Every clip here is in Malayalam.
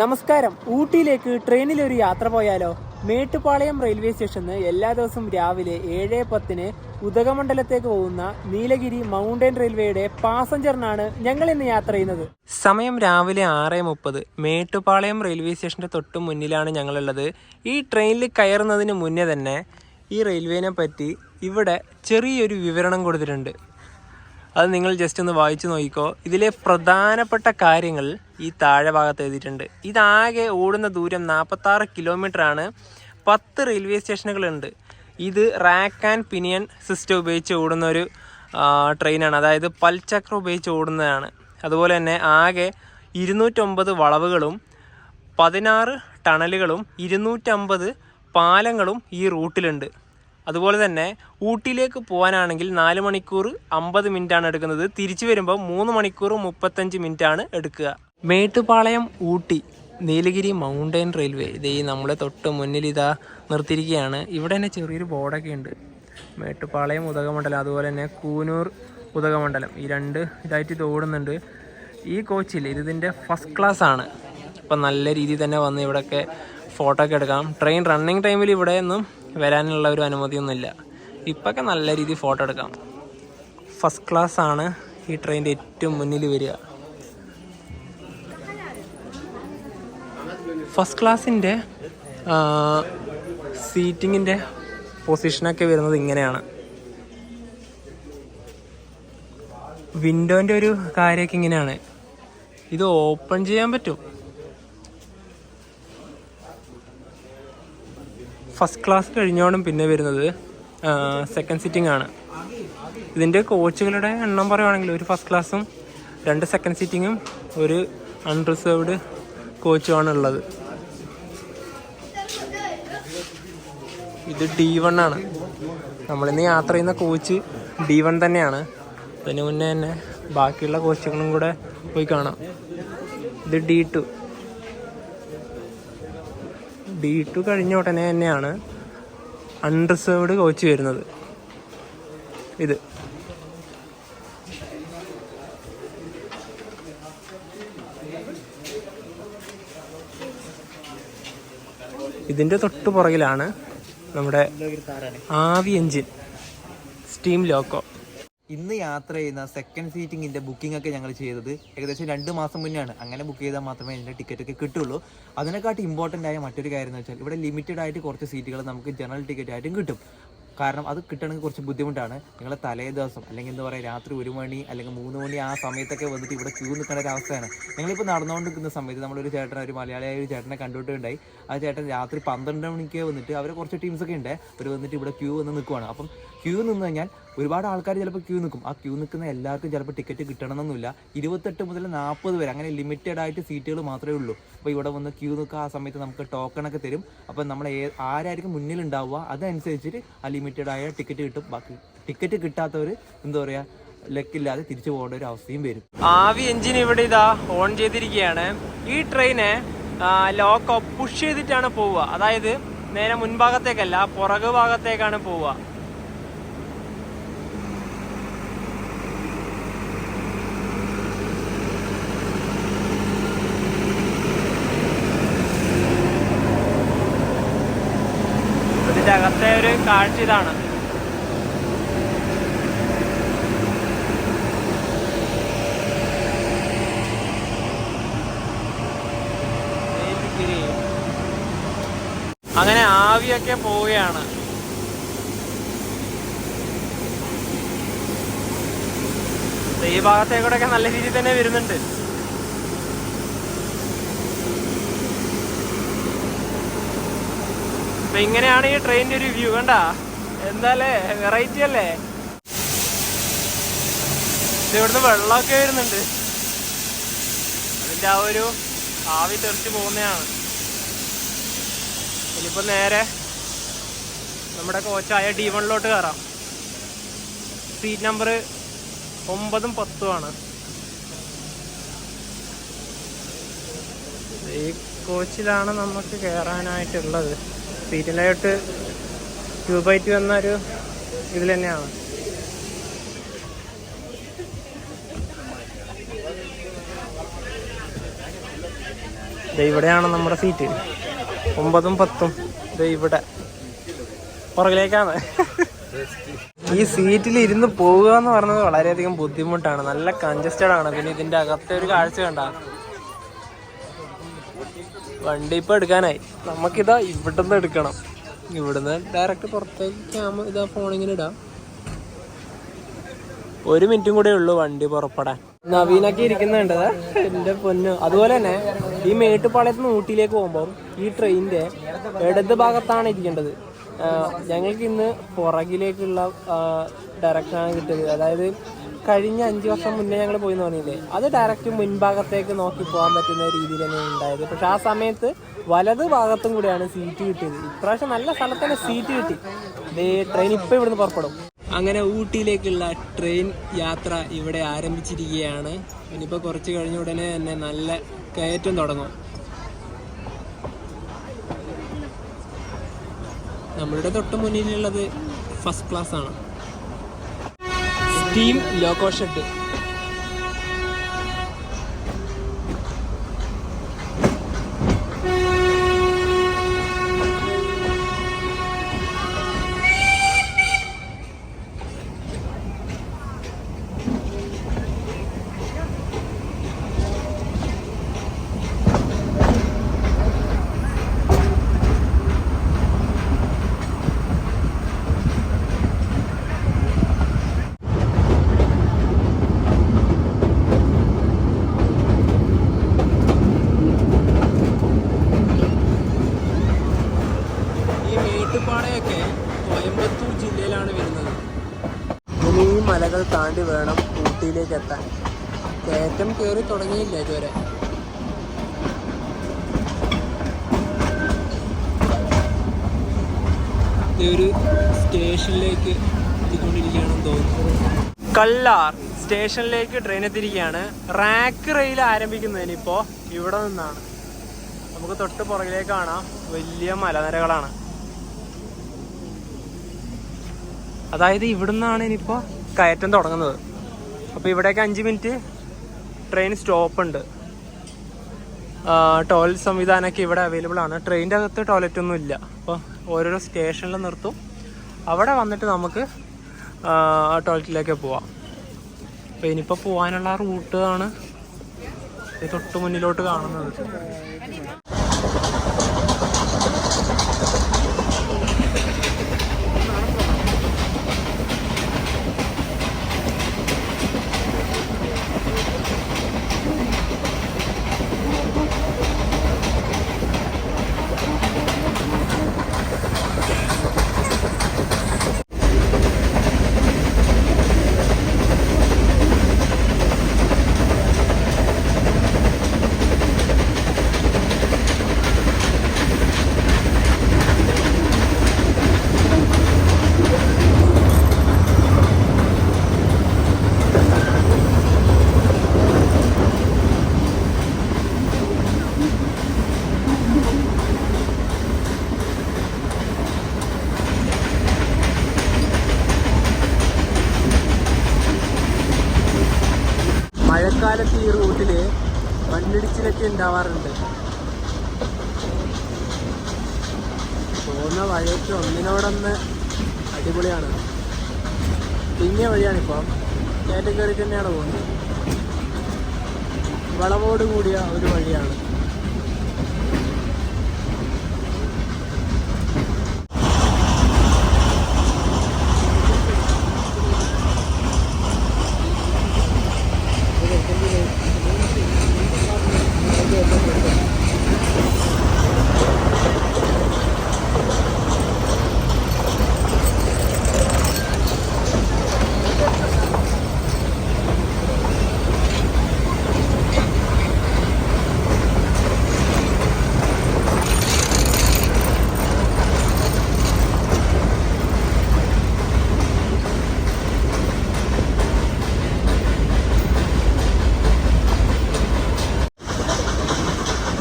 നമസ്കാരം. ഊട്ടിയിലേക്ക് ട്രെയിനിൽ ഒരു യാത്ര പോയാലോ? മേട്ടുപ്പാളയം റെയിൽവേ സ്റ്റേഷന് എല്ലാ ദിവസവും രാവിലെ 7:10 ഉദകമണ്ഡലത്തേക്ക് പോകുന്ന നീലഗിരി മൗണ്ടൻ റെയിൽവേയുടെ പാസഞ്ചറിനാണ് ഞങ്ങൾ ഇന്ന് യാത്ര ചെയ്യുന്നത്. സമയം രാവിലെ 6:30. മേട്ടുപ്പാളയം റെയിൽവേ സ്റ്റേഷന്റെ തൊട്ട് മുന്നിലാണ് ഞങ്ങളുള്ളത്. ഈ ട്രെയിനിൽ കയറുന്നതിന് മുന്നേ തന്നെ ഈ റെയിൽവേനെ പറ്റി ഇവിടെ ചെറിയൊരു വിവരണം കൊടുത്തിട്ടുണ്ട്. അത് നിങ്ങൾ ജസ്റ്റ് ഒന്ന് വായിച്ചു നോക്കിക്കോ. ഇതിലെ പ്രധാനപ്പെട്ട കാര്യങ്ങൾ ഈ താഴെ ഭാഗത്ത് എഴുതിയിട്ടുണ്ട്. ഇതാകെ ഓടുന്ന ദൂരം 46 കിലോമീറ്ററാണ്. 10 റെയിൽവേ സ്റ്റേഷനുകളുണ്ട്. ഇത് റാക്ക് ആൻഡ് പിനിയൻ സിസ്റ്റം ഉപയോഗിച്ച് ഓടുന്ന ഒരു ട്രെയിനാണ്. അതായത് പൽചക്രം ഉപയോഗിച്ച് ഓടുന്നതാണ്. അതുപോലെ തന്നെ ആകെ 209 വളവുകളും 16 ടണലുകളും 250 പാലങ്ങളും ഈ റൂട്ടിലുണ്ട്. അതുപോലെ തന്നെ ഊട്ടിയിലേക്ക് പോകാനാണെങ്കിൽ 4 മണിക്കൂർ 50 മിനിറ്റാണ് എടുക്കുന്നത്. തിരിച്ചു വരുമ്പോൾ 3 മണിക്കൂർ 35 മിനിറ്റാണ് എടുക്കുക. മേട്ടുപ്പാളയം ഊട്ടി നീലഗിരി മൗണ്ടൻ റെയിൽവേ ഇത് നമ്മളെ തൊട്ട് മുന്നിൽ ഇതാ നിർത്തിയിരിക്കുകയാണ്. ഇവിടെ തന്നെ ചെറിയൊരു ബോർഡൊക്കെ ഉണ്ട്. മേട്ടുപ്പാളയം ഉദകമണ്ഡലം, അതുപോലെ തന്നെ കൂനൂർ ഉദകമണ്ഡലം, ഈ രണ്ട് ഇതായിട്ട് ഇത് ഓടുന്നുണ്ട്. ഈ കോച്ചിൽ ഇതിൻ്റെ ഫസ്റ്റ് ക്ലാസ് ആണ്. അപ്പം നല്ല രീതിയിൽ തന്നെ വന്ന് ഇവിടെയൊക്കെ ഫോട്ടോ ഒക്കെ എടുക്കാം. ട്രെയിൻ റണ്ണിങ് ടൈമിൽ ഇവിടെ ഒന്നും വരാനുള്ള ഒരു അനുമതിയൊന്നുമില്ല. ഇപ്പൊക്കെ നല്ല രീതിയിൽ ഫോട്ടോ എടുക്കാം. ഫസ്റ്റ് ക്ലാസ് ആണ് ഈ ട്രെയിനിൻ്റെ ഏറ്റവും മുന്നിൽ വരിക. ഫസ്റ്റ് ക്ലാസ്സിൻ്റെ സീറ്റിങ്ങിൻ്റെ പൊസിഷനൊക്കെ വരുന്നത് ഇങ്ങനെയാണ്. വിൻഡോൻ്റെ ഒരു കാര്യമൊക്കെ ഇങ്ങനെയാണ്. ഇത് ഓപ്പൺ ചെയ്യാൻ പറ്റും. ഫസ്റ്റ് ക്ലാസ് കഴിഞ്ഞോണ്ടും പിന്നെ വരുന്നത് സെക്കൻഡ് സിറ്റിംഗ് ആണ്. ഇതിൻ്റെ കോച്ചുകളുടെ എണ്ണം പറയുകയാണെങ്കിൽ ഒരു ഫസ്റ്റ് ക്ലാസ്സും 2 സെക്കൻഡ് സിറ്റിങ്ങും ഒരു അൺറിസർവ്ഡ് കോച്ചുമാണ് ഉള്ളത്. ഇത് D1 ആണ്. നമ്മളിന്ന് യാത്ര ചെയ്യുന്ന കോച്ച് D1 തന്നെയാണ്. അതിന് മുന്നേ തന്നെ ബാക്കിയുള്ള കോച്ചുകളും കൂടെ പോയി കാണാം. ഇത് D2 കഴിഞ്ഞ ഉടനെ തന്നെയാണ് അൺറിസർവ്ഡ് കോച്ച് വരുന്നത്. ഇത് ഇതിൻ്റെ തൊട്ട് പുറകിലാണ് നമ്മുടെ ആവി എഞ്ചിൻ സ്റ്റീം ലോക്കോ. ഇന്ന് യാത്ര ചെയ്യുന്ന സെക്കൻഡ് സീറ്റിങ്ങിൻ്റെ ബുക്കിംഗ് ഒക്കെ ഞങ്ങൾ ചെയ്തത് ഏകദേശം 2 മാസം മുന്നെയാണ്. അങ്ങനെ ബുക്ക് ചെയ്താൽ മാത്രമേ ഇതിൻ്റെ ടിക്കറ്റ് ഒക്കെ കിട്ടുള്ളൂ. അതിനെക്കാട്ടി ഇമ്പോർട്ടൻ്റ് ആയ മറ്റൊരു കാര്യം എന്ന് വെച്ചാൽ ഇവിടെ ലിമിറ്റഡ് ആയിട്ട് കുറച്ച് സീറ്റുകൾ നമുക്ക് ജനറൽ ടിക്കറ്റ് ആയിട്ടും കിട്ടും. കാരണം അത് കിട്ടണമെങ്കിൽ കുറച്ച് ബുദ്ധിമുട്ടാണ്. നിങ്ങൾ തലേ ദിവസം അല്ലെങ്കിൽ എന്താ പറയുക രാത്രി 1 മണി അല്ലെങ്കിൽ 3 മണി ആ സമയത്തൊക്കെ വന്നിട്ട് ഇവിടെ ക്യൂ നിൽക്കേണ്ട ഒരു അവസ്ഥയാണ്. ഞങ്ങളിപ്പോൾ നടന്നുകൊണ്ടിരിക്കുന്ന സമയത്ത് നമ്മളൊരു ചേട്ടൻ, ഒരു മലയാളിയായ ഒരു ചേട്ടനെ കണ്ടുകൊണ്ടുണ്ടായി. ആ ചേട്ടൻ രാത്രി 12 മണിക്ക് വന്നിട്ട് അവർ കുറച്ച് ടീംസൊക്കെ ഉണ്ട്, അവർ വന്നിട്ട് ഇവിടെ ക്യൂ വന്ന് നിൽക്കുവാണ്. അപ്പം ക്യൂ നിന്ന് കഴിഞ്ഞാൽ ഒരുപാട് ആൾക്കാർ ചിലപ്പോൾ ക്യൂ നിൽക്കും. ആ ക്യൂ നിൽക്കുന്ന എല്ലാവർക്കും ചിലപ്പോൾ ടിക്കറ്റ് കിട്ടണമെന്നൊന്നുമില്ല. 28 മുതൽ 40 വരെ അങ്ങനെ ലിമിറ്റഡ് ആയിട്ട് സീറ്റുകൾ മാത്രമേ ഉള്ളൂ. അപ്പോൾ ഇവിടെ വന്ന് ക്യൂ നിൽക്കുക. ആ സമയത്ത് നമുക്ക് ടോക്കണൊക്കെ തരും. അപ്പം നമ്മൾ ആരായിരിക്കും മുന്നിലുണ്ടാവുക അതനുസരിച്ചിട്ട് ആ ലിമിറ്റഡ് ആയ ടിക്കറ്റ് കിട്ടും. ബാക്കി ടിക്കറ്റ് കിട്ടാത്തവർ എന്താ പറയുക ലക്കില്ലാതെ തിരിച്ചു പോകേണ്ട ഒരു അവസ്ഥയും വരും. ആവി എഞ്ചിൻ ഇവിടെ ഇതാ ഓൺ ചെയ്തിരിക്കുകയാണ്. ഈ ട്രെയിന് ലോക്കോ പുഷ് ചെയ്തിട്ടാണ് പോവുക. അതായത് നേരെ മുൻഭാഗത്തേക്കല്ല, പുറകു ഭാഗത്തേക്കാണ് പോവുക. ഇതിൻ്റെ അകത്തെ ഒരു കാഴ്ച ഇതാണ്. അങ്ങനെ ആവിയൊക്കെ പോവുകയാണ്. ഈ ഭാഗത്തേക്കൂടെയൊക്കെ നല്ല രീതിയിൽ തന്നെ വരുന്നുണ്ട്. അപ്പൊ ഇങ്ങനെയാണ് ഈ ട്രെയിനിന്റെ ഒരു വ്യൂ. കണ്ട എന്താല്ലേ, വെറൈറ്റി അല്ലേ. ഇവിടുന്ന് വെള്ളമൊക്കെ വരുന്നുണ്ട്. അതിന്റെ ആ ഒരു ആവി തെറിച്ച് പോകുന്നതാണ്. ഇനിയിപ്പോൾ നേരെ നമ്മുടെ കോച്ചായ D1 കയറാം. സീറ്റ് നമ്പർ 9ഉം 10ഉം ആണ്. ഈ കോച്ചിലാണ് നമുക്ക് കയറാനായിട്ടുള്ളത്. സീറ്റിലായിട്ട് 2x2 എന്നൊരു ഇതിൽ തന്നെയാണ്. ഇവിടെയാണ് നമ്മുടെ സീറ്റ്. 9ഉം 10ഉം ഇവിടെ പുറകിലേക്കാണ്. ഈ സീറ്റിൽ ഇരുന്ന് പോവുക എന്ന് പറയുന്നത് വളരെയധികം ബുദ്ധിമുട്ടാണ്. നല്ല കൺജസ്റ്റഡ് ആണ്. പിന്നെ ഇതിന്റെ അകത്തെ ഒരു കാഴ്ച കണ്ട, വണ്ടി ഇപ്പൊ എടുക്കാനായി. നമുക്കിതാ ഇവിടുന്ന് എടുക്കണം. ഇവിടുന്ന് ഡയറക്റ്റ് പുറത്തേക്ക് ഇതാ ഫോണിങ്ങനെ ഇടാം. 1 മിനിറ്റും കൂടെ ഉള്ളു വണ്ടി പുറപ്പെടാൻ. നവീനൊക്കെ ഇരിക്കുന്നുണ്ട് എന്റെ പൊന്നു. അതുപോലെ തന്നെ ഈ മേട്ടുപ്പാളയത്ത് നിന്ന് ഊട്ടിയിലേക്ക് പോകുമ്പോൾ ഈ ട്രെയിനിന്റെ ഇടത് ഭാഗത്താണ് ഇരിക്കേണ്ടത്. ഞങ്ങൾക്ക് ഇന്ന് പുറകിലേക്കുള്ള ഡയറക്ഷനാണ് കിട്ടിയത്. അതായത് കഴിഞ്ഞ 5 വർഷം മുന്നേ ഞങ്ങൾ പോയി എന്ന് പറഞ്ഞില്ലേ, അത് ഡയറക്റ്റ് മുൻഭാഗത്തേക്ക് നോക്കി പോകാൻ പറ്റുന്ന രീതിയിൽ തന്നെ ഉണ്ടായത്. പക്ഷെ ആ സമയത്ത് വലത് ഭാഗത്തും കൂടെയാണ് സീറ്റ് കിട്ടിയത്. ഇപ്രാവശ്യം നല്ല സ്ഥലത്ത് തന്നെ സീറ്റ് കിട്ടി. ട്രെയിൻ ഇപ്പം ഇവിടുന്ന് പുറപ്പെടും. അങ്ങനെ ഊട്ടിയിലേക്കുള്ള ട്രെയിൻ യാത്ര ഇവിടെ ആരംഭിച്ചിരിക്കുകയാണ്. ഇനിയിപ്പോൾ കുറച്ച് കഴിഞ്ഞ ഉടനെ തന്നെ നല്ല കയറ്റം തുടങ്ങും. നമ്മളുടെ തൊട്ട് മുന്നിലുള്ളത് ഫസ്റ്റ് ക്ലാസ് ആണ്. Steam loco shed. മേട്ടുപ്പാളയൊക്കെ കോയമ്പത്തൂർ ജില്ലയിലാണ് വരുന്നത്. ഇനി ഈ മലകൾ താണ്ടി വേണം ഊട്ടിയിലേക്ക് എത്താൻ. കയറ്റം കയറി തുടങ്ങിയില്ല ഇതുവരെ. ഒരു സ്റ്റേഷനിലേക്ക് എത്തിക്കൊണ്ടിരിക്കുകയാണെന്ന് തോന്നുന്നു. കല്ലാർ സ്റ്റേഷനിലേക്ക് ട്രെയിൻ എത്തിയിരിക്കുകയാണ്. റാക്ക് റെയിൽ ആരംഭിക്കുന്നതിനിപ്പോൾ ഇവിടെ നിന്നാണ്. നമുക്ക് തൊട്ട് പുറകിലേക്ക് കാണാം വലിയ മലനിരകളാണ്. അതായത് ഇവിടുന്നാണ് ഇനിയിപ്പോൾ കയറ്റം തുടങ്ങുന്നത്. അപ്പോൾ ഇവിടേക്ക് 5 മിനിറ്റ് ട്രെയിൻ സ്റ്റോപ്പ് ഉണ്ട്. ടോയ്ലറ്റ് സംവിധാനമൊക്കെ ഇവിടെ അവൈലബിൾ ആണ്. ട്രെയിനിൻ്റെ അകത്ത് ടോയ്ലറ്റ് ഒന്നും ഇല്ല. അപ്പോൾ ഓരോരോ സ്റ്റേഷനിൽ നിർത്തും. അവിടെ വന്നിട്ട് നമുക്ക് ടോയ്ലറ്റിലേക്ക് പോവാം. അപ്പോൾ ഇനിയിപ്പോൾ പോകാനുള്ള റൂട്ട് ആണ് തൊട്ട് മുന്നിലോട്ട് കാണുന്നത്. മഴക്കാലത്ത് ഈ റൂട്ടിൽ മണ്ണിടിച്ചിലൊക്കെ ഉണ്ടാവാറുണ്ട്. പോകുന്ന വഴിക്ക് ഒന്നിനോടൊന്ന് അടിപൊളിയാണ്. തിങ്ങിയ വഴിയാണിപ്പോൾ. കയറ്റം കയറി തന്നെയാണ് പോകുന്നത്. വളവോട് കൂടിയ ഒരു വഴിയാണ്.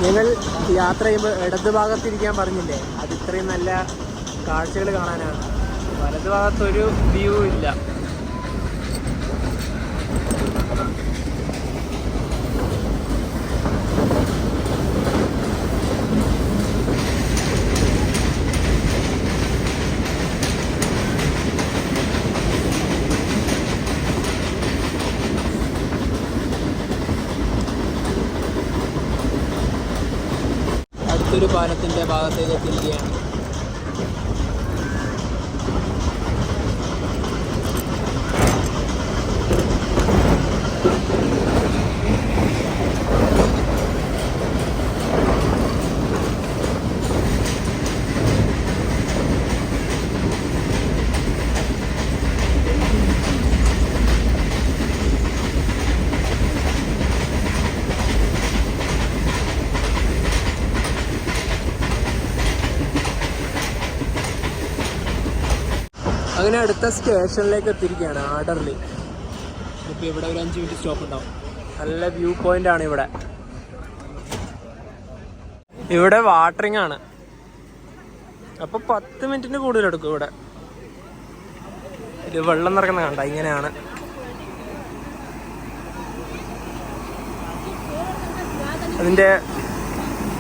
ഞങ്ങൾ യാത്ര ചെയ്യുമ്പോൾ ഇടത് ഭാഗത്തിരിക്കാൻ പറഞ്ഞില്ലേ, അത് ഇത്രയും നല്ല കാഴ്ചകൾ കാണാനാണ്. വലത് ഭാഗത്തൊരു വ്യൂ ഇല്ല. അടുത്തൊരു പാലത്തിൻ്റെ ഭാഗത്തേക്ക് എത്തിയിരിക്കുകയാണ്. അങ്ങനെ അടുത്ത സ്റ്റേഷനിലേക്ക് എത്തിയിരിക്കുകയാണ്, ആഡർലി. ഇപ്പോൾ ഇവിടെ ഒരു 5 മിനിറ്റ് സ്റ്റോപ്പ് ഉണ്ടാവും. നല്ല വ്യൂ പോയിന്റ് ആണ് ഇവിടെ. ഇവിടെ വാട്ടറിംഗ് ആണ്, അപ്പോൾ 10 മിനിറ്റിന് കൂടുതൽ എടുക്കും ഇവിടെ. ഇത് വെള്ളം നിറക്കുന്ന കണ്ട ഇങ്ങനെയാണ്.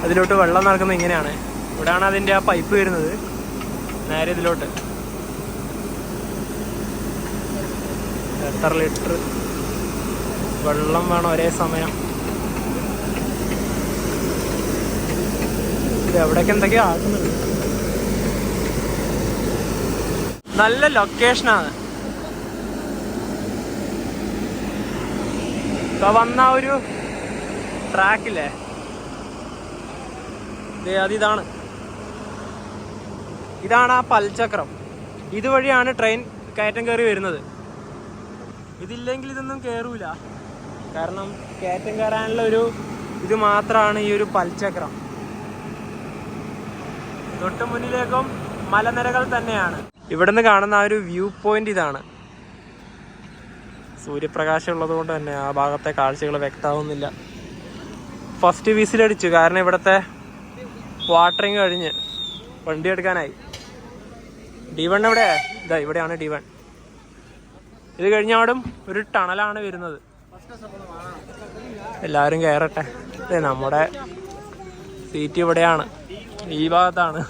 അതിലോട്ട് വെള്ളം നിറക്കുന്നത് ഇങ്ങനെയാണ്. ഇവിടെയാണ് അതിൻ്റെ ആ പൈപ്പ് വരുന്നത്, നേരെ ഇതിലോട്ട്. എത്ര ലിറ്റർ വെള്ളം വേണം ഒരേ സമയം? ഇത് എവിടേക്ക് എന്തൊക്കെയാ ആക്കുന്നുണ്ട്. നല്ല ലൊക്കേഷനാണ്. ഇപ്പൊ വന്ന ഒരു ട്രാക്കില്ലേ, ഇതാണ് ആ പൽചക്രം. ഇതുവഴിയാണ് ട്രെയിൻ കയറ്റം കയറി വരുന്നത്. ഇതില്ലെങ്കിൽ ഇതൊന്നും കയറൂല, കാരണം കയറ്റം കയറാനുള്ള ഒരു ഇത് മാത്രമാണ് ഈ ഒരു പൽചക്രം. തൊട്ട് മുന്നിലേക്കും മലനിരകൾ തന്നെയാണ്. ഇവിടുന്ന് കാണുന്ന ആ ഒരു വ്യൂ പോയിന്റ് ഇതാണ്. സൂര്യപ്രകാശം ഉള്ളത് കൊണ്ട് തന്നെ ആ ഭാഗത്തെ കാഴ്ചകൾ വ്യക്തമാവുന്നില്ല. ഫസ്റ്റ് വിസിലടിച്ചു, കാരണം ഇവിടുത്തെ വാട്ടറിങ് കഴിഞ്ഞ് വണ്ടി എടുക്കാനായി. D1 എവിടെ? ഇവിടെയാണ് D1. ഇത് കഴിഞ്ഞ അവിടും ഒരു ടണലാണ് വരുന്നത്. എല്ലാവരും കയറട്ടെ. നമ്മുടെ സീറ്റ് ഇവിടെയാണ്, ഈ ഭാഗത്താണ്.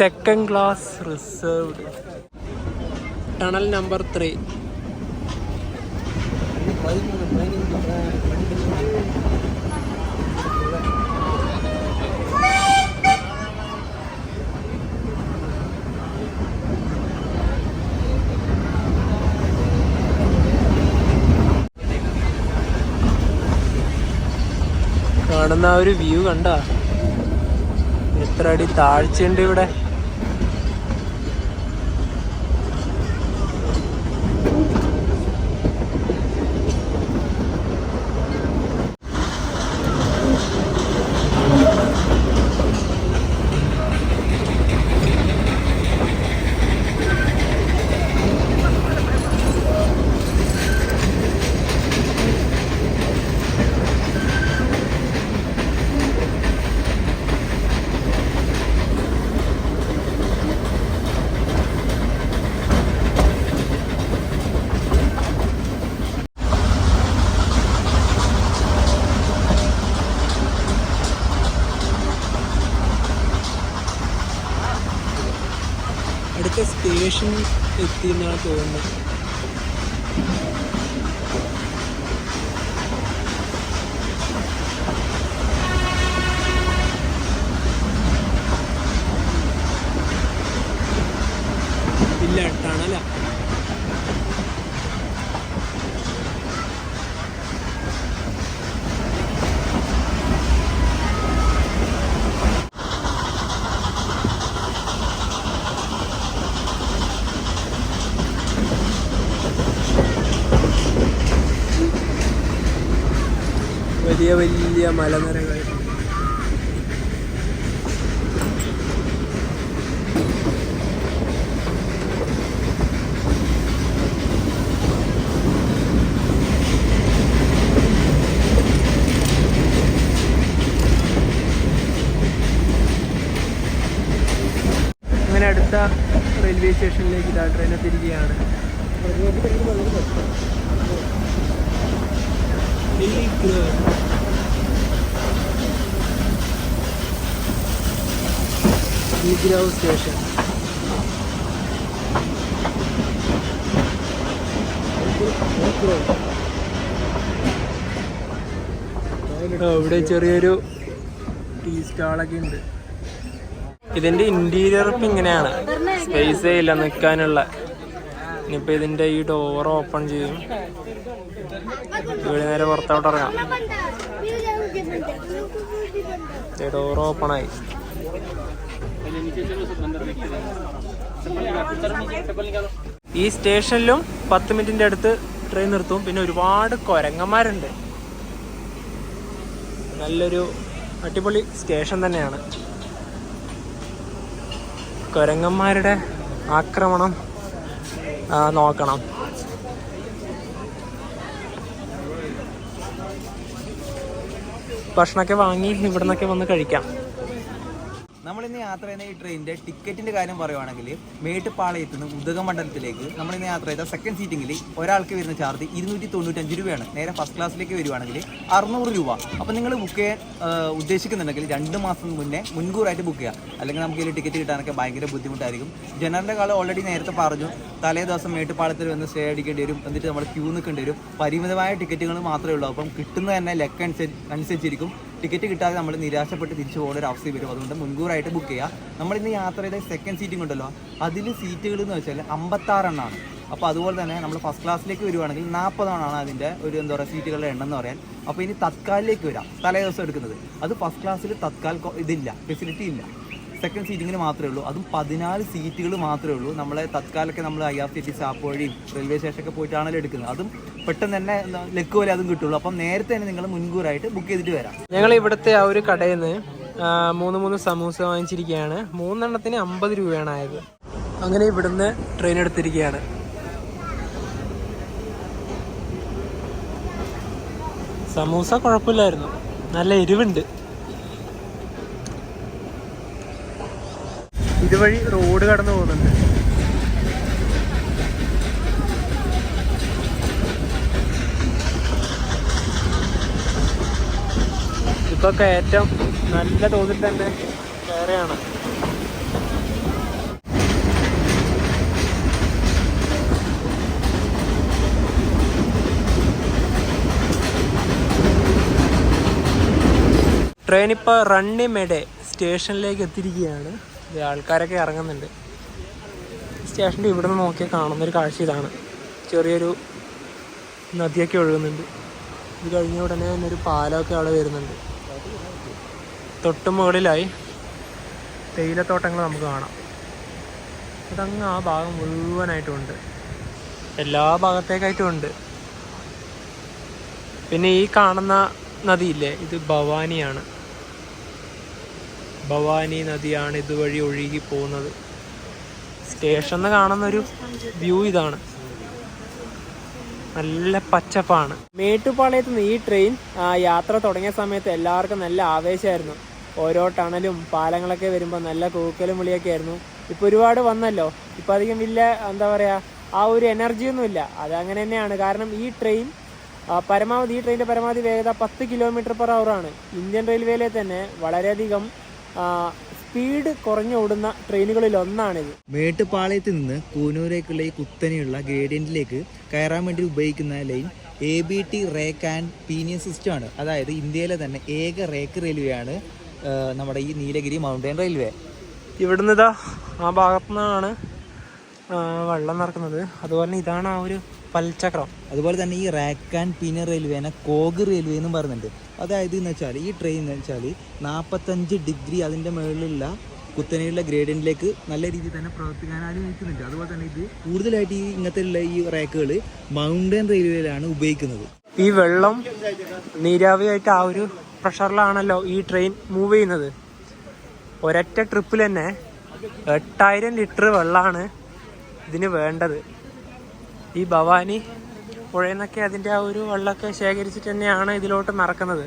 Second class reserved. Tunnel number 3. കാണുന്ന ആ ഒരു വ്യൂ കണ്ട, എത്ര അടി താഴ്ചയുണ്ട് ഇവിടെ. അടുത്ത സ്റ്റേഷൻ എത്തിയെന്നാണ് തോന്നുന്നത്. ഇല്ല, ടണല. വലിയ വലിയ മലനിരകൾ. അങ്ങനെ അടുത്ത റെയിൽവേ സ്റ്റേഷനിലേക്ക് ഇതാ ട്രെയിൻ എത്തിയിരിക്കുകയാണ്. Hilligrove station. ഇവിടെ ചെറിയൊരു ടീ സ്റ്റാളൊക്കെ ഉണ്ട്. ഇതിന്റെ ഇന്റീരിയർ ഇപ്പം ഇങ്ങനെയാണ്, സ്പേസേ ഇല്ല നിൽക്കാനുള്ള. ഇനിയിപ്പോൾ ഇതിന്റെ ഈ ഡോർ ഓപ്പൺ ചെയ്യും, ഇവിടെ നേരെ പുറത്തോട്ട് ഇറങ്ങാം. ഡോർ ഓപ്പൺ ആയി. ഈ സ്റ്റേഷനിലും 10 മിനിറ്റിന്റെ അടുത്ത് ട്രെയിൻ നിർത്തും. പിന്നെ ഒരുപാട് കുരങ്ങന്മാരുണ്ട്. നല്ലൊരു അടിപൊളി സ്റ്റേഷൻ തന്നെയാണ്. കുരങ്ങന്മാരുടെ ആക്രമണം നോക്കണം. ഭക്ഷണമൊക്കെ വാങ്ങി ഇവിടെ നിന്നൊക്കെ വന്ന് കഴിക്കാം. നമ്മളിന്ന് യാത്ര ചെയ്യുന്ന ഈ ട്രെയിനിൻ്റെ ടിക്കറ്റിൻ്റെ കാര്യം പറയുവാണെങ്കിൽ മേട്ടുപ്പാളയത്ത് നിന്ന് ഉദകമണ്ഡലത്തിലേക്ക് നമ്മളിന്ന് യാത്ര ചെയ്ത സെക്കൻഡ് സീറ്റിങ്ങിൽ ഒരാൾക്ക് വരുന്ന ചാർജ് 295 രൂപയാണ്. നേരെ ഫസ്റ്റ് ക്ലാസ്സിലേക്ക് വരുവാണെങ്കിൽ 600 രൂപ. അപ്പോൾ നിങ്ങൾ ബുക്ക് ചെയ്യാൻ ഉദ്ദേശിക്കുന്നുണ്ടെങ്കിൽ 2 മാസം മുന്നേ മുൻകൂറായിട്ട് ബുക്ക് ചെയ്യുക. അല്ലെങ്കിൽ നമുക്ക് ഇതിൽ ടിക്കറ്റ് കിട്ടാനൊക്കെ ഭയങ്കര ബുദ്ധിമുട്ടായിരിക്കും. ജനറലിൻ്റെ കാലം ഓൾറെഡി നേരത്തെ പറഞ്ഞു, തലേ ദിവസം മേട്ടുപ്പാളത്തിൽ വന്ന് സ്റ്റേ അടിക്കേണ്ടി വരും. എന്നിട്ട് നമ്മൾ ക്യൂ നിൽക്കേണ്ടി വരും. പരിമിതമായ ടിക്കറ്റുകൾ മാത്രമേ ഉള്ളൂ. അപ്പം കിട്ടുന്നത് തന്നെ ലക്ക് അനുസരിച്ചിരിക്കും. ടിക്കറ്റ് കിട്ടാതെ നമ്മൾ നിരാശപ്പെട്ട് തിരിച്ചു പോകുന്ന ഒരു അവസ്ഥ വരും. അതുകൊണ്ട് മുൻകൂറായിട്ട് ബുക്ക് ചെയ്യുക. നമ്മളിന്ന് യാത്ര ചെയ്ത സെക്കൻഡ് സീറ്റിംഗ് ഉണ്ടല്ലോ, അതിൽ സീറ്റുകൾ എന്ന് വെച്ചാൽ 56 എണ്ണമാണ്. അപ്പോൾ അതുപോലെ തന്നെ നമ്മൾ ഫസ്റ്റ് ക്ലാസ്സിലേക്ക് വരുവാണെങ്കിൽ 40 എണ്ണമാണ് അതിൻ്റെ ഒരു എന്താ പറയുക സീറ്റുകളുടെ എണ്ണം എന്ന് പറയാൻ. അപ്പോൾ ഇനി തത്കാലിലേക്ക് വരാം, തലേ ദിവസം എടുക്കുന്നത്. അത് ഫസ്റ്റ് ക്ലാസ്സിൽ തത്കാൽ ഇതില്ല, ഫെസിലിറ്റി ഇല്ല. സെക്കൻഡ് സീറ്റിങ്ങിന് മാത്രമേ ഉള്ളൂ. അതും 14 സീറ്റുകൾ മാത്രമേ ഉള്ളൂ. നമ്മളെ തത്കാലൊക്കെ നമ്മൾ IRCTC ആപ്പ് വഴിയും റെയിൽവേ സ്റ്റേഷനൊക്കെ പോയിട്ടാണല്ലോ എടുക്കുന്നത്. അതും പെട്ടെന്ന് തന്നെ ലക്ക് പോലെ അതും കിട്ടുള്ളൂ. അപ്പം നേരത്തെ തന്നെ നിങ്ങൾ മുൻകൂറായിട്ട് ബുക്ക് ചെയ്തിട്ട് വരാം. ഞങ്ങൾ ഇവിടുത്തെ ആ ഒരു കടയിൽ നിന്ന് 3 സമൂസ വാങ്ങിച്ചിരിക്കുകയാണ്. 3 എണ്ണത്തിന് 50 രൂപയാണ് ആയത്. അങ്ങനെ ഇവിടുന്ന് ട്രെയിൻ എടുത്തിരിക്കുകയാണ്. സമൂസ കുഴപ്പമില്ലായിരുന്നു, നല്ല എരിവുണ്ട്. ഇതുവഴി റോഡ് കടന്നു പോകുന്നുണ്ട്. ഇപ്പൊ കയറ്റം നല്ല തോതിൽ തന്നെ കയറിയാണ്. ട്രെയിൻ ഇപ്പോൾ റണ്ണിമെഡെ സ്റ്റേഷനിലേക്ക് എത്തിയിരിക്കുകയാണ്. ആൾക്കാരൊക്കെ ഇറങ്ങുന്നുണ്ട്. സ്റ്റേഷൻ്റെ ഇവിടെ നിന്ന് നോക്കിയാൽ കാണുന്നൊരു കാഴ്ച ഇതാണ്. ചെറിയൊരു നദിയൊക്കെ ഒഴുകുന്നുണ്ട്. ഇത് കഴിഞ്ഞ ഉടനെ തന്നെ ഒരു പാലമൊക്കെ അവിടെ വരുന്നുണ്ട്. തൊട്ട് മുകളിലായി തേയിലത്തോട്ടങ്ങൾ നമുക്ക് കാണാം. അതങ്ങ് ആ ഭാഗം മുഴുവനായിട്ടുമുണ്ട്, എല്ലാ ഭാഗത്തേക്കായിട്ടും ഉണ്ട്. പിന്നെ ഈ കാണുന്ന നദിയില്ലേ, ഇത് ഭവാനിയാണ്. ഭവാനി നദിയാണ് ഇതുവഴി ഒഴുകി പോകുന്നത്. സ്റ്റേഷനിൽ കാണുന്നൊരു വ്യൂ ഇതാണ്, നല്ല പച്ചപ്പാണ്. മേട്ടുപ്പാളയത്ത് നിന്ന് ഈ ട്രെയിൻ യാത്ര തുടങ്ങിയ സമയത്ത് എല്ലാവർക്കും നല്ല ആവേശമായിരുന്നു. ഓരോ ടണലും പാലങ്ങളൊക്കെ വരുമ്പോൾ നല്ല കൂക്കലും വിളിയൊക്കെ ആയിരുന്നു. ഇപ്പോൾ ഒരുപാട് വന്നല്ലോ, ഇപ്പോൾ അധികം വലിയ എന്താ പറയുക ആ ഒരു എനർജിയൊന്നുമില്ല. അതങ്ങനെ തന്നെയാണ്. കാരണം ഈ ട്രെയിൻ ഈ ട്രെയിനിൻ്റെ പരമാവധി വേഗത 10 km/h ആണ്. ഇന്ത്യൻ റെയിൽവേയിലെ തന്നെ വളരെയധികം സ്പീഡ് കുറഞ്ഞോടുന്ന ട്രെയിനുകളിൽ ഒന്നാണിത്. മേട്ടുപ്പാളയത്ത് നിന്ന് കൂനൂരേക്കുള്ള ഈ കുത്തനെയുള്ള ഗ്രേഡിയന്റിലേക്ക് കയറാൻ വേണ്ടി ഉപയോഗിക്കുന്ന line ABT rake and pinion system ആണ്. അതായത് ഇന്ത്യയിലെ തന്നെ ഏക റേക്ക് റെയിൽവേ ആണ് നമ്മുടെ ഈ നീലഗിരി മൗണ്ടൻ റെയിൽവേ. ഇവിടുന്ന് ഇതാ ആ ഭാഗത്തു നിന്നാണ് വെള്ളം നിറക്കുന്നത്. അതുപോലെ തന്നെ ഇതാണ് ആ ഒരു പൽചക്രം. അതുപോലെ തന്നെ ഈ റാക്ക് ആൻഡ് പീനിയൻ റെയിൽവേനെ കോഗ് റെയിൽവേ എന്നും പറയുന്നുണ്ട്. അതായത് എന്ന് വെച്ചാൽ ഈ ട്രെയിൻ എന്ന് വെച്ചാൽ 45 ഡിഗ്രി അതിൻ്റെ മുകളിലുള്ള കുത്തനെയുള്ള ഗ്രേഡിയന്റിലേക്ക് നല്ല രീതിയിൽ തന്നെ പ്രവർത്തിക്കാൻ അനുവദിക്കുന്നുണ്ട്. അതുപോലെ തന്നെ ഇത് കൂടുതലായിട്ട് ഈ ഇങ്ങനത്തെയുള്ള ഈ റാക്കുകൾ മൗണ്ടൻ റെയിൽവേയിലാണ് ഉപയോഗിക്കുന്നത്. ഈ വെള്ളം നീരാവിയായിട്ട് ആ ഒരു പ്രഷറിലാണല്ലോ ഈ ട്രെയിൻ മൂവ് ചെയ്യുന്നത്. ഒരൊറ്റ ട്രിപ്പിൽ തന്നെ 8000 ലിറ്റർ വെള്ളമാണ് ഇതിന് വേണ്ടത്. ഈ ഭവാനി പുഴയിൽ നിന്നൊക്കെ അതിൻ്റെ ആ ഒരു വെള്ളമൊക്കെ ശേഖരിച്ചിട്ട് തന്നെയാണ് ഇതിലോട്ട് നടക്കുന്നത്.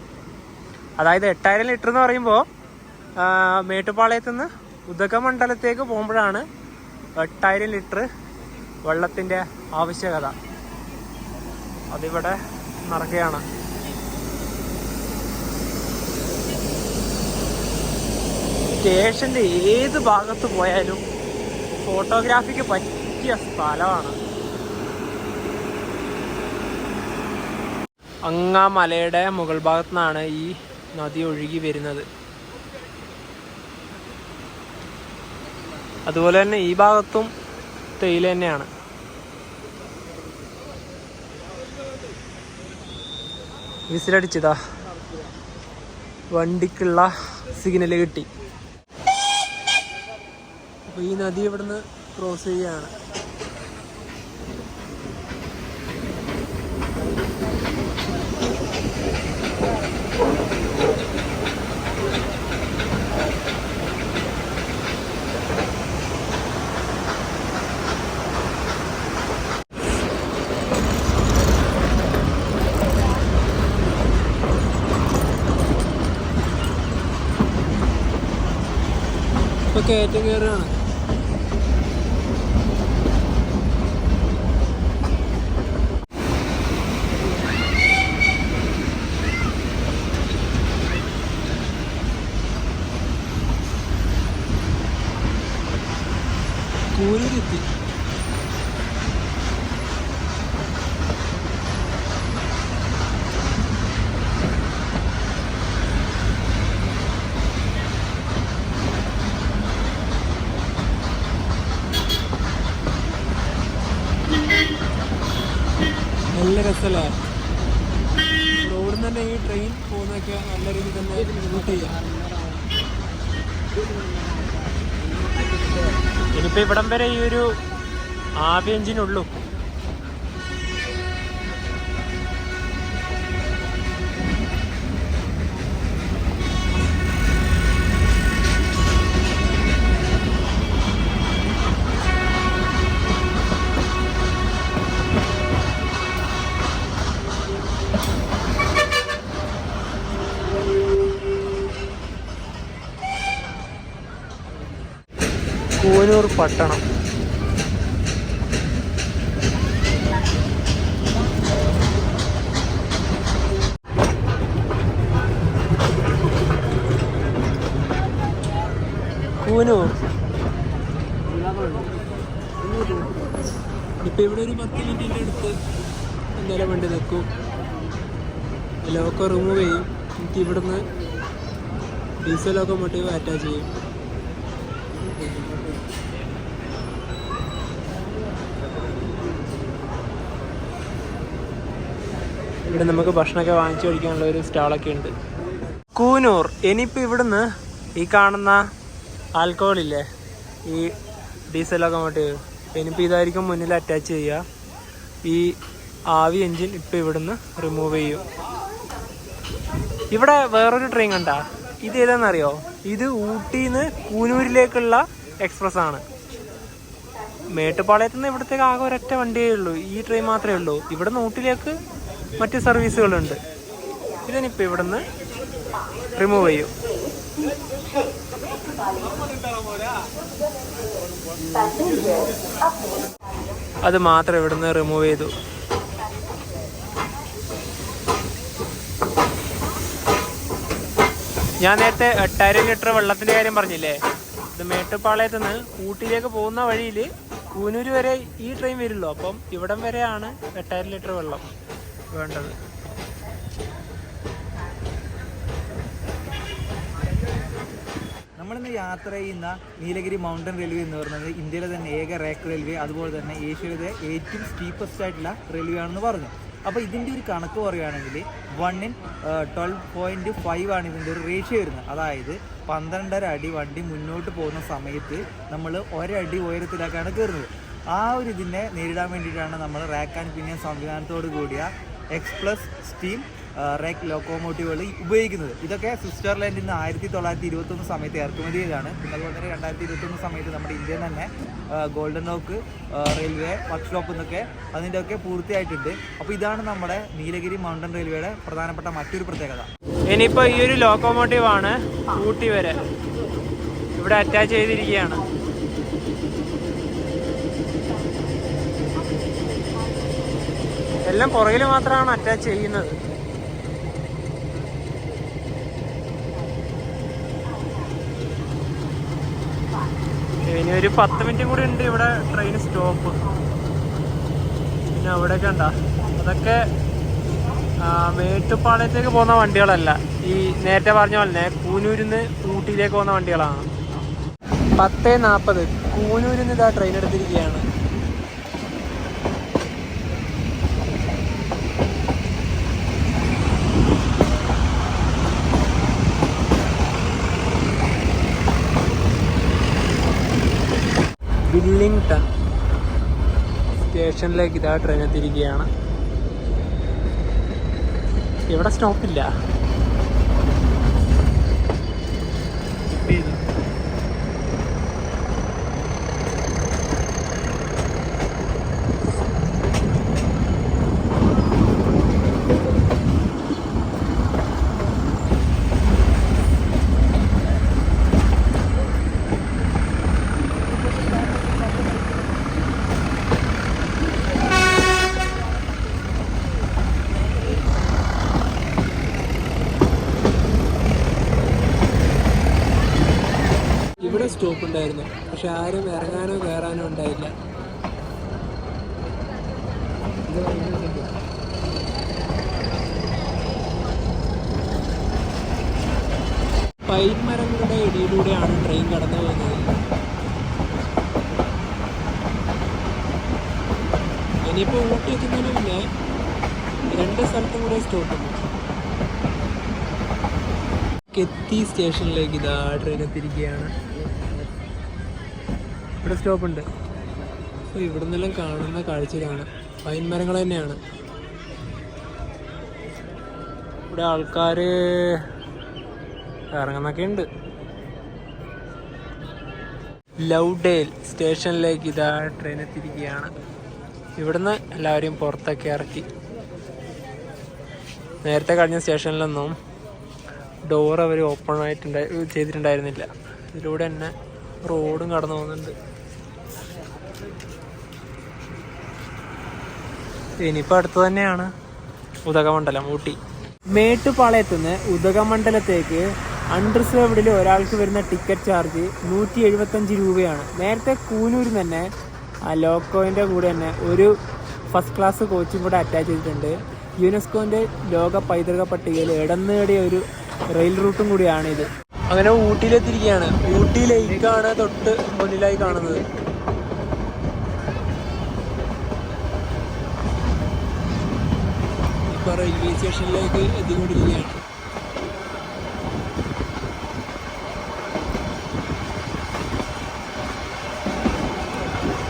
അതായത് 8000 ലിറ്റർ എന്ന് പറയുമ്പോൾ മേട്ടുപ്പാളയത്തു നിന്ന് ഉദകമണ്ഡലത്തേക്ക് പോകുമ്പോഴാണ് 8000 ലിറ്റർ വെള്ളത്തിൻ്റെ ആവശ്യകത. അതിവിടെ നടക്കുകയാണ്. സ്റ്റേഷൻ്റെ ഏത് ഭാഗത്ത് പോയാലും ഫോട്ടോഗ്രാഫിക്ക് പറ്റിയ സ്ഥലമാണ്. അങ്ങാ മലയുടെ മുകൾ ഭാഗത്തു നിന്നാണ് ഈ നദി ഒഴുകി വരുന്നത്. അതുപോലെ തന്നെ ഈ ഭാഗത്തും തേയില തന്നെയാണ്. വിസിലടിച്ചതാ, വണ്ടിക്കുള്ള സിഗ്നല് കിട്ടി. അപ്പോൾ ഈ നദി ഇവിടുന്ന് ക്രോസ് ചെയ്യുകയാണ്. ഇപ്പൊ കയറ്റം കയറുകയാണ്. കൂരിലെത്തി. നല്ല രസമല്ലേ? റോഡിൽ തന്നെ ഈ ട്രെയിൻ പോകുന്നതൊക്കെ നല്ല രീതിയിൽ തന്നെ ഷൂട്ട് ചെയ്യാം. ഇനിയിപ്പോൾ ഇവിടം വരെ ഈ ഒരു ആവി എഞ്ചിനുള്ളൂ. കൂനൂർ പട്ടണം. കൂനൂർ ഇപ്പൊ ഇവിടെ ഒരു 10 മിനിറ്റിന്റെ അടുത്ത് എന്തായാലും വണ്ടി നിൽക്കും. ലോക്കോ റിമൂവ് ചെയ്യും. എനിക്ക് ഇവിടുന്ന് ഡീസൽ ലോക്കോമോട്ടീവ് അറ്റാച്ച് ചെയ്യും. ഇവിടെ നമുക്ക് ഭക്ഷണമൊക്കെ വാങ്ങിച്ചു കഴിക്കാനുള്ള ഒരു സ്റ്റാളൊക്കെ ഉണ്ട്. കൂനൂർ. ഇനിയിപ്പോൾ ഇവിടുന്ന് ഈ കാണുന്ന ആൽക്കഹോളില്ലേ, ഈ ഡീസൽ ലോക്കോമോട്ടീവ്, ഇനിയിപ്പോൾ ഇതായിരിക്കും മുന്നിൽ അറ്റാച്ച് ചെയ്യുക. ഈ ആവി എൻജിൻ ഇപ്പോൾ ഇവിടുന്ന് റിമൂവ് ചെയ്യും. ഇവിടെ വേറൊരു ട്രെയിൻ കണ്ടാ, ഇത് ഏതാണെന്നറിയോ? ഇത് ഊട്ടിന്ന് കൂനൂരിലേക്കുള്ള എക്സ്പ്രസ് ആണ്. മേട്ടുപ്പാളയത്തു നിന്ന് ഇവിടത്തേക്ക് ആകെ ഒരൊറ്റ വണ്ടിയേ ഉള്ളൂ, ഈ ട്രെയിൻ മാത്രമേ ഉള്ളൂ. ഇവിടെ നിന്ന് ഊട്ടിലേക്ക് മറ്റ് സർവീസുകളുണ്ട്. ഇതിനിപ്പോൾ ഇവിടുന്ന് റിമൂവ് ചെയ്യും. അത് മാത്രം ഇവിടുന്ന് റിമൂവ് ചെയ്തു. ഞാൻ നേരത്തെ 8000 ലിറ്റർ വെള്ളത്തിൻ്റെ കാര്യം പറഞ്ഞില്ലേ? ഇത് മേട്ടുപ്പാളയത്ത് നിന്ന് ഊട്ടിയിലേക്ക് പോകുന്ന വഴിയിൽ കൂനൂർ വരെ ഈ ട്രെയിൻ വരുള്ളൂ. അപ്പം ഇവിടം വരെയാണ് 8000 ലിറ്റർ വെള്ളം വേണ്ടത്. നമ്മളിന്ന് യാത്ര ചെയ്യുന്ന നീലഗിരി മൗണ്ടൻ റെയിൽവേ എന്ന് പറയുന്നത് ഇന്ത്യയിലെ തന്നെ ഏക റേക്ക് റെയിൽവേ, അതുപോലെ തന്നെ ഏഷ്യയിലെ ഏറ്റവും സ്റ്റീപ്പസ്റ്റ് ആയിട്ടുള്ള റെയിൽവേ ആണെന്ന് പറഞ്ഞു. അപ്പോൾ ഇതിൻ്റെ ഒരു കണക്ക് പറയുകയാണെങ്കിൽ 1:12.5 ആണ് ഇതിൻ്റെ ഒരു റേഷ്യോ വരുന്നത്. അതായത് 12.5 അടി വണ്ടി മുന്നോട്ട് പോകുന്ന സമയത്ത് നമ്മൾ 1 അടി ഉയരത്തിലേക്കാണ് കയറുന്നത്. ആ ഒരു ഇതിനെ നേരിടാൻ വേണ്ടിയിട്ടാണ് നമ്മൾ റാക്ക് ആൻഡ് പിനിയൻ സംവിധാനത്തോട് കൂടിയ എക്സ്പ്ലസ് സ്റ്റീം റേക്ക് ലോക്കോമോട്ടീവുകൾ ഉപയോഗിക്കുന്നത്. ഇതൊക്കെ സ്വിറ്റ്സർലൻഡിൽ നിന്ന് 1921 സമയത്ത് ഇറക്കുമതി ചെയ്തതാണ്. പിന്നെ അതുപോലെ തന്നെ 2021 സമയത്ത് നമ്മുടെ ഇന്ത്യയിൽ തന്നെ ഗോൾഡൻ ഓക്ക് റെയിൽവേ വർക്ക്ഷോപ്പ് എന്നൊക്കെ അതിൻ്റെയൊക്കെ പൂർത്തിയായിട്ടുണ്ട്. അപ്പോൾ ഇതാണ് നമ്മുടെ നീലഗിരി മൗണ്ടൻ റെയിൽവേയുടെ പ്രധാനപ്പെട്ട മറ്റൊരു പ്രത്യേകത. ഇനിയിപ്പോൾ ഈ ഒരു ലോക്കോമോട്ടീവ് ആണ് ഊട്ടി വരെ ഇവിടെ അറ്റാച്ച് ചെയ്തിരിക്കുകയാണ്. എല്ലാം പുറകിൽ മാത്രമാണ് അറ്റാച്ച് ചെയ്യുന്നത്. ഇനി ഒരു 10 മിനിറ്റും കൂടി ഉണ്ട് ഇവിടെ ട്രെയിൻ സ്റ്റോപ്പ്. പിന്നെ അവിടെയൊക്കെ ഉണ്ടാ, അതൊക്കെ മേട്ടുപ്പാളയത്തേക്ക് പോകുന്ന വണ്ടികളല്ല, ഈ നേരത്തെ പറഞ്ഞ പോലെ തന്നെ കൂനൂരിൽ നിന്ന് ഊട്ടിയിലേക്ക് പോകുന്ന വണ്ടികളാണ്. 10:40 കൂനൂരിൽ നിന്ന് ഇതാ ട്രെയിൻ എടുത്തിരിക്കുകയാണ്. വില്ലിംഗ്ടൺ സ്റ്റേഷനിലേക്ക് ഇതാ ട്രെയിൻ എത്തിയിരിക്കുകയാണ്. ഇവിടെ സ്റ്റോപ്പില്ല. ഇവിടെ സ്റ്റോപ്പ് ഉണ്ടായിരുന്നു, പക്ഷെ ആരും ഇറങ്ങാനോ കയറാനോ ഉണ്ടായില്ല. പൈൻ മരങ്ങളുടെ ഇടയിലൂടെയാണ് ട്രെയിൻ കടന്നു പോകുന്നത്. ഇനിയിപ്പോൾ ഊട്ടി എത്തുന്നതിന് മുന്നേ 2 സ്ഥലത്തും കൂടെ സ്റ്റോപ്പുണ്ട്. കെത്തി സ്റ്റേഷനിലേക്ക് ഇതാ ട്രെയിൻ എത്തിയിരിക്കുകയാണ്. ഇവിടെ സ്റ്റോപ്പുണ്ട്. അപ്പോൾ ഇവിടെ നിന്നെല്ലാം കാണുന്ന കാഴ്ച ഇതാണ്. പൈൻ മരങ്ങൾ തന്നെയാണ്. ഇവിടെ ആൾക്കാർ ഇറങ്ങുന്നൊക്കെ ഉണ്ട്. ലൗഡേൽ സ്റ്റേഷനിലേക്ക് ഇതാ ട്രെയിൻ എത്തിയിരിക്കുകയാണ്. ഇവിടുന്ന് എല്ലാവരെയും പുറത്തൊക്കെ ഇറക്കി. നേരത്തെ കഴിഞ്ഞ സ്റ്റേഷനിലൊന്നും ഡോർ അവർ ഓപ്പൺ ചെയ്തിട്ടുണ്ടായിരുന്നില്ല. ഇതിലൂടെ തന്നെ റോഡും കടന്നു പോകുന്നുണ്ട്. ഇനിയിപ്പോൾ അടുത്ത് തന്നെയാണ് ഉദകമണ്ഡലം, ഊട്ടി. മേട്ടുപാളയത്തു നിന്ന് ഉദകമണ്ഡലത്തേക്ക് അൺറിസർവ്ഡിൽ ഒരാൾക്ക് വരുന്ന ടിക്കറ്റ് ചാർജ് 175 രൂപയാണ്. നേരത്തെ കൂനൂരിൽ തന്നെ ആ ലോക്കോൻ്റെ കൂടെ തന്നെ ഒരു ഫസ്റ്റ് ക്ലാസ് കോച്ചും കൂടെ അറ്റാച്ച് ചെയ്തിട്ടുണ്ട്. യുനെസ്കോൻ്റെ ലോക പൈതൃക പട്ടികയിൽ ഇടം നേടിയ ഒരു റെയിൽ റൂട്ടും കൂടിയാണിത്. അങ്ങനെ ഊട്ടിയിലെത്തിയിരിക്കുകയാണ്. ഊട്ടി ലേക്കാണ് തൊട്ട് മുന്നിലായി കാണുന്നത്. ഇപ്പോൾ റെയിൽവേ സ്റ്റേഷനിലേക്ക് എത്തിക്കൊണ്ടിരിക്കുകയാണ്.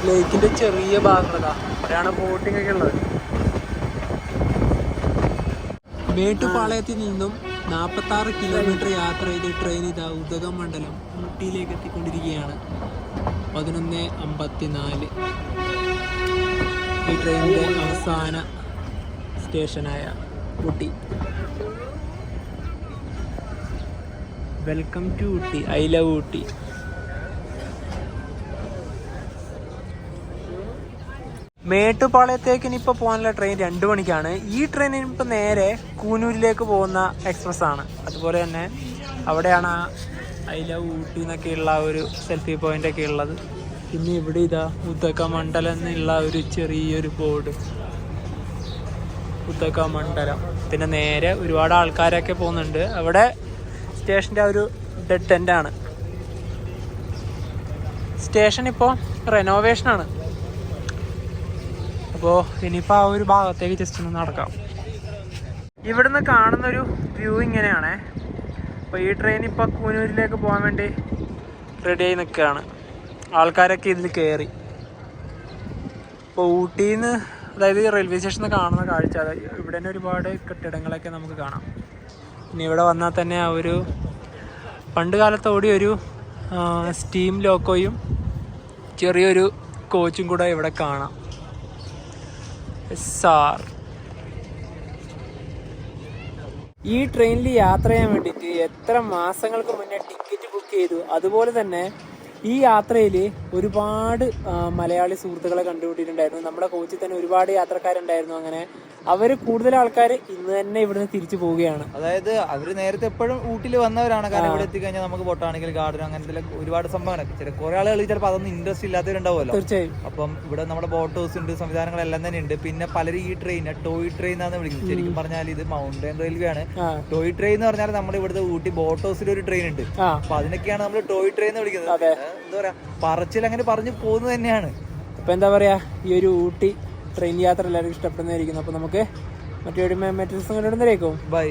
ലേക്കിന്റെ ചെറിയ ഭാഗങ്ങളാ, അവിടെയാണ് ബോട്ടിംഗ് ഒക്കെ ഉള്ളത്. മേട്ടുപാളയത്തിൽ നിന്നും 46 കിലോമീറ്റർ യാത്ര ചെയ്ത് ട്രെയിൻ ഇതാ ഉദകമണ്ഡലം ഊട്ടിയിലേക്ക് എത്തിക്കൊണ്ടിരിക്കുകയാണ്. 11:54 ഈ ട്രെയിനിൻ്റെ അവസാന സ്റ്റേഷനായ Ooty. Welcome to Ooty, I love Ooty. മേട്ടുപാളയത്തേക്ക് ഇനിയിപ്പോൾ പോകാനുള്ള ട്രെയിൻ 2 മണിക്കാണ്. ഈ ട്രെയിൻ ഇനിയിപ്പോൾ നേരെ കൂനൂരിലേക്ക് പോകുന്ന എക്സ്പ്രസ് ആണ്. അതുപോലെ തന്നെ അവിടെയാണ് ഐ ലവ് ഊട്ടി എന്നൊക്കെയുള്ള ഒരു സെൽഫി പോയിന്റ് ഒക്കെ ഉള്ളത്. പിന്നെ ഇവിടെ ഇതാ ഉദകമണ്ഡലം എന്നുള്ള ഒരു ചെറിയൊരു ബോർഡ്, ഉദകമണ്ഡലം. പിന്നെ നേരെ ഒരുപാട് ആൾക്കാരൊക്കെ പോകുന്നുണ്ട്. അവിടെ സ്റ്റേഷൻ്റെ ആ ഒരു ഡെഡ് എൻഡാണ്. സ്റ്റേഷൻ ഇപ്പോൾ റെനോവേഷനാണ്. അപ്പോൾ ഇനിയിപ്പോൾ ആ ഒരു ഭാഗത്തേക്ക് ജസ്റ്റ് ഒന്ന് നടക്കാം. ഇവിടുന്ന് കാണുന്നൊരു വ്യൂ ഇങ്ങനെയാണ്. അപ്പോൾ ഈ ട്രെയിൻ ഇപ്പോൾ കൂനൂരിലേക്ക് പോകാൻ വേണ്ടി റെഡിയായി നിൽക്കുകയാണ്. ആൾക്കാരൊക്കെ ഇതിൽ കയറി. ഇപ്പോൾ ഊട്ടിയിൽ നിന്ന്, അതായത് റെയിൽവേ സ്റ്റേഷനിൽ കാണുന്ന കാഴ്ച, ഇവിടെ തന്നെ ഒരുപാട് കെട്ടിടങ്ങളൊക്കെ നമുക്ക് കാണാം. പിന്നെ ഇവിടെ വന്നാൽ തന്നെ ആ ഒരു പണ്ട് കാലത്ത് ഓടിയൊരു സ്റ്റീം ലോക്കോയും ചെറിയൊരു കോച്ചും കൂടെ ഇവിടെ കാണാം. ഈ ട്രെയിനിൽ യാത്ര ചെയ്യാൻ വേണ്ടിയിട്ട് എത്ര മാസങ്ങൾക്ക് മുന്നേ ടിക്കറ്റ് ബുക്ക് ചെയ്തു. അതുപോലെ തന്നെ ഈ യാത്രയിൽ ഒരുപാട് മലയാളി സുഹൃത്തുക്കളെ കണ്ടുപിട്ടിട്ടുണ്ടായിരുന്നു. നമ്മുടെ കോച്ചിൽ തന്നെ ഒരുപാട് യാത്രക്കാരുണ്ടായിരുന്നു. അങ്ങനെ അവർ കൂടുതൽ ആൾക്കാർ ഇന്ന് തന്നെ ഇവിടുന്ന് തിരിച്ചു പോവുകയാണ്. അതായത് അവര് നേരത്തെ എപ്പോഴും ഊട്ടിൽ വന്നവരാണ്. കാരണം ഇവിടെ എത്തിക്കഴിഞ്ഞാൽ നമുക്ക് ബൊട്ടാണിക്കൽ ഗാർഡൻ അങ്ങനത്തെ ഒരുപാട് സംഭവങ്ങൾ കുറെ ആളുകൾ ചിലപ്പോൾ അതൊന്നും ഇൻട്രസ്റ്റ് ഇല്ലാത്തവരുണ്ടാവുമല്ലോ. തീർച്ചയായും. അപ്പം ഇവിടെ നമ്മുടെ ബോട്ട് ഹൗസ് ഉണ്ട്, സംവിധാനങ്ങളെല്ലാം തന്നെ ഉണ്ട്. പിന്നെ പലരും ഈ ട്രെയിൻ ടോയ് ട്രെയിൻ എന്നാണ് വിളിക്കുന്നത്. ശരിക്കും പറഞ്ഞാൽ ഇത് മൗണ്ടൻ റെയിൽവേ ആണ്. ടോയ് ട്രെയിൻ എന്ന് പറഞ്ഞാൽ നമ്മുടെ ഇവിടുത്തെ ഊട്ടി ബോട്ട് ഹൗസിൽ ഒരു ട്രെയിൻ ഉണ്ട്. അപ്പൊ അതിനൊക്കെയാണ് നമ്മൾ ടോയ് ട്രെയിൻ എന്ന് വിളിക്കുന്നത്. എന്താ പറയാ, പറച്ചിൽ അങ്ങനെ പറഞ്ഞു പോകുന്നത് തന്നെയാണ്. അപ്പൊ എന്താ പറയാ, ഈ ഒരു ഊട്ടി ട്രെയിൻ യാത്ര എല്ലാവർക്കും ഇഷ്ടപ്പെടുന്നതായിരിക്കുന്നു. അപ്പൊ നമുക്ക് മറ്റൊരു ദിവസം കണ്ടിടുന്നതായിരിക്കും. ബൈ.